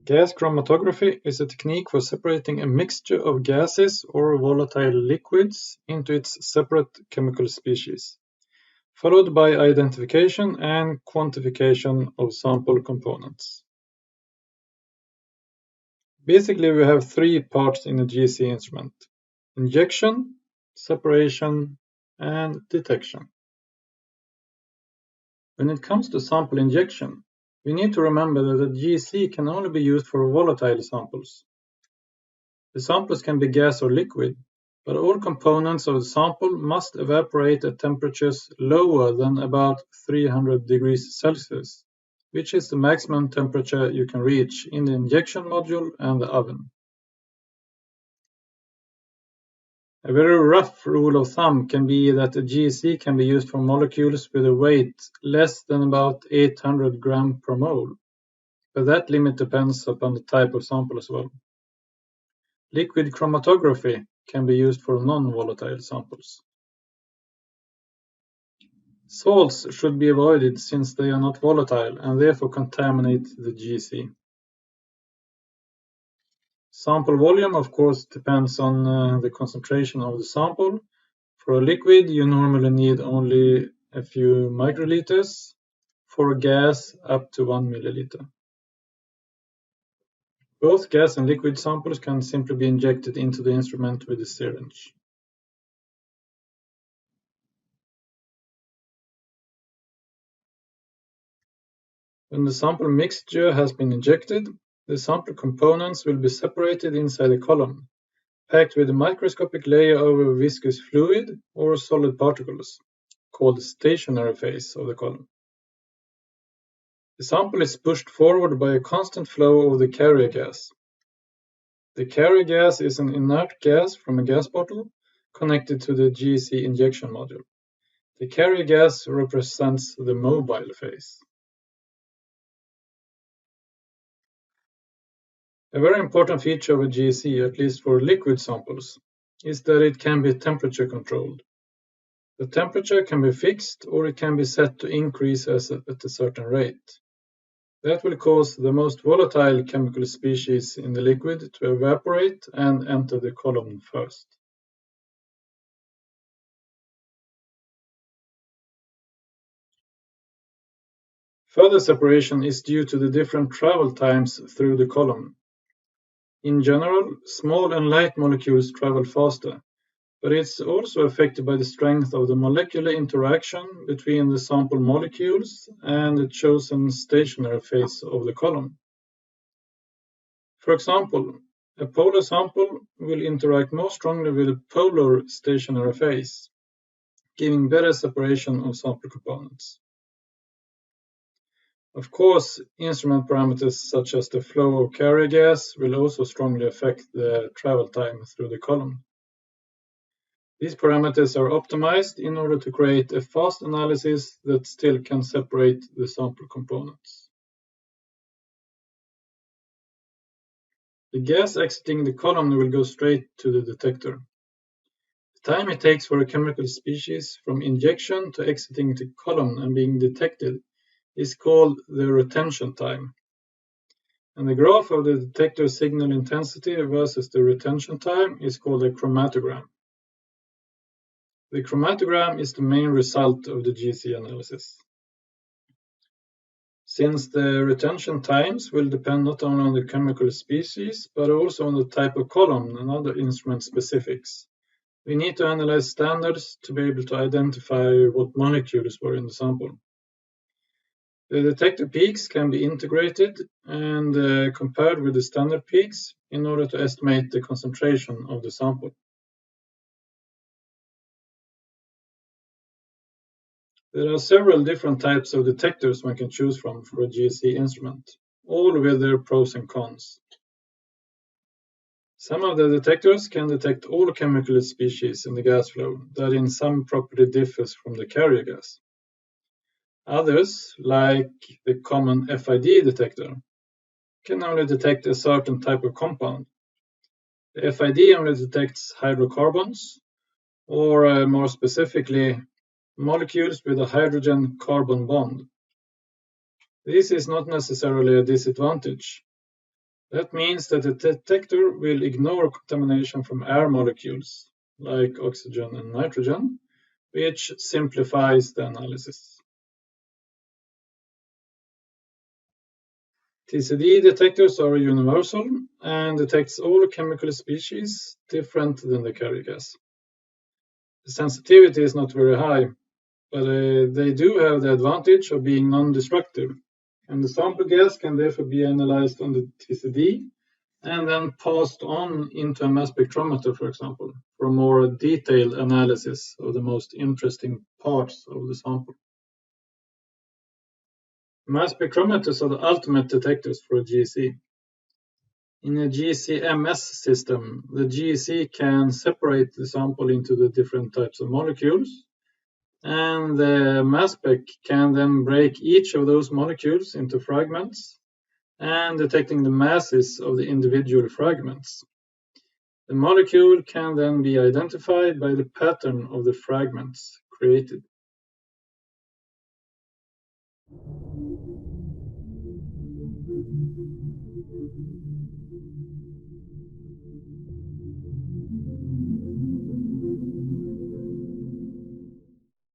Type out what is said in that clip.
Gas chromatography is a technique for separating a mixture of gases or volatile liquids into its separate chemical species, followed by identification and quantification of sample components. Basically, we have three parts in a GC instrument: injection, separation, and detection. When it comes to sample injection, we need to remember that a GC can only be used for volatile samples. The samples can be gas or liquid, but all components of the sample must evaporate at temperatures lower than about 300 degrees Celsius, which is the maximum temperature you can reach in the injection module and the oven. A very rough rule of thumb can be that a GC can be used for molecules with a weight less than about 800 grams per mole, but that limit depends upon the type of sample as well. Liquid chromatography can be used for non-volatile samples. Salts should be avoided since they are not volatile and therefore contaminate the GC. Sample volume, of course, depends on the concentration of the sample. For a liquid, you normally need only a few microliters. For a gas, up to 1 milliliter. Both gas and liquid samples can simply be injected into the instrument with a syringe. When the sample mixture has been injected, the sample components will be separated inside a column, packed with a microscopic layer of a viscous fluid or solid particles, called the stationary phase of the column. The sample is pushed forward by a constant flow of the carrier gas. The carrier gas is an inert gas from a gas bottle connected to the GC injection module. The carrier gas represents the mobile phase. A very important feature of a GC, at least for liquid samples, is that it can be temperature controlled. The temperature can be fixed or it can be set to increase at a certain rate. That will cause the most volatile chemical species in the liquid to evaporate and enter the column first. Further separation is due to the different travel times through the column. In general, small and light molecules travel faster, but it's also affected by the strength of the molecular interaction between the sample molecules and the chosen stationary phase of the column. For example, a polar sample will interact more strongly with a polar stationary phase, giving better separation of sample components. Of course, instrument parameters such as the flow of carrier gas will also strongly affect the travel time through the column. These parameters are optimized in order to create a fast analysis that still can separate the sample components. The gas exiting the column will go straight to the detector. The time it takes for a chemical species from injection to exiting the column and being detected is called the retention time. And the graph of the detector signal intensity versus the retention time is called a chromatogram. The chromatogram is the main result of the GC analysis. Since the retention times will depend not only on the chemical species, but also on the type of column and other instrument specifics, we need to analyze standards to be able to identify what molecules were in the sample. The detector peaks can be integrated and compared with the standard peaks in order to estimate the concentration of the sample. There are several different types of detectors one can choose from for a GC instrument, all with their pros and cons. Some of the detectors can detect all chemical species in the gas flow that in some property differs from the carrier gas. Others, like the common FID detector, can only detect a certain type of compound. The FID only detects hydrocarbons, or more specifically, molecules with a hydrogen-carbon bond. This is not necessarily a disadvantage. That means that the detector will ignore contamination from air molecules, like oxygen and nitrogen, which simplifies the analysis. TCD detectors are universal and detects all chemical species different than the carrier gas. The sensitivity is not very high, but they do have the advantage of being non-destructive, and the sample gas can therefore be analyzed on the TCD and then passed on into a mass spectrometer, for example, for more detailed analysis of the most interesting parts of the sample. Mass spectrometers are the ultimate detectors for a GC. In a GCMS system, the GC can separate the sample into the different types of molecules, and the mass spec can then break each of those molecules into fragments and detecting the masses of the individual fragments. The molecule can then be identified by the pattern of the fragments created.